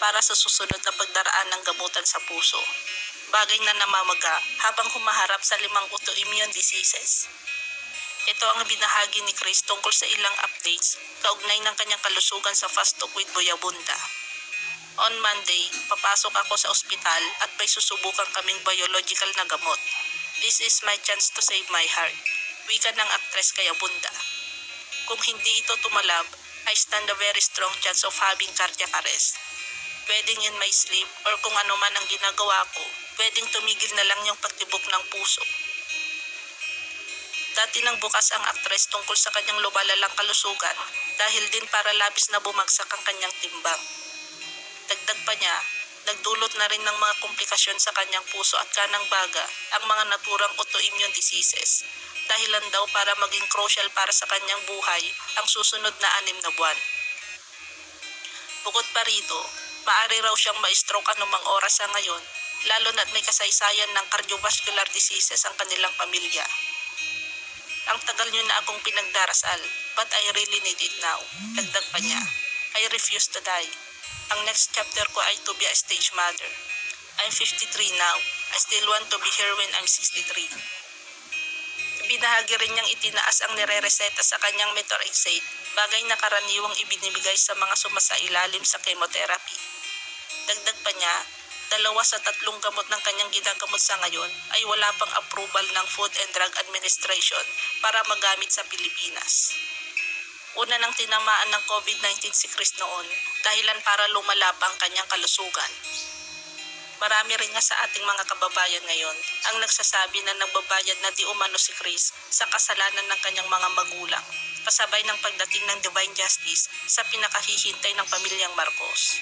para sa susunod na pagdaraan ng gamutan sa puso. Bagay na namamaga habang humaharap sa 5 autoimmune diseases. Ito ang binahagi ni Chris tungkol sa ilang updates kaugnay ng kanyang kalusugan sa Fast Talk with Boyabunda. On Monday, papasok ako sa ospital at may susubukan kaming biological na gamot. This is my chance to save my heart. Wika ng aktres kay Abunda. Kung hindi ito tumalab, I stand a very strong chance of having cardiac arrest. Pwedeng in my sleep or kung ano man ang ginagawa ko, pwedeng tumigil na lang yung pagtibok ng puso. Dati nang bukas ang aktres tungkol sa kanyang lumalalang kalusugan dahil din para labis na bumagsak ang kanyang timbang. Dagdag pa niya, nagdulot na rin ng mga komplikasyon sa kanyang puso at kanang baga ang mga naturang autoimmune diseases. Dahilan daw para maging crucial para sa kanyang buhay ang susunod na 6 na buwan. Bukod pa rito, maaari raw siyang ma-stroke anumang oras sa ngayon, lalo na't may kasaysayan ng cardiovascular diseases ang kanilang pamilya. Ang tagal niyo na akong pinagdarasal, but I really need it now. Dagdag pa niya, I refuse to die. Ang next chapter ko ay to be a stage mother. I'm 53 now. I still want to be here when I'm 63. Binahagi rin niyang itinaas ang nire-reseta sa kanyang methotrexate, bagay na karaniwang ibinibigay sa mga sumasailalim sa chemotherapy. Dagdag pa niya, 2 sa 3 gamot ng kanyang ginagamot sa ngayon ay wala pang approval ng Food and Drug Administration para magamit sa Pilipinas. Una nang tinamaan ng COVID-19 si Chris noon, dahilan para lumala pa ang kanyang kalusugan. Marami rin nga sa ating mga kababayan ngayon ang nagsasabi na nagbabayad na di umano si Chris sa kasalanan ng kanyang mga magulang, kasabay ng pagdating ng divine justice sa pinakahihintay ng pamilyang Marcos.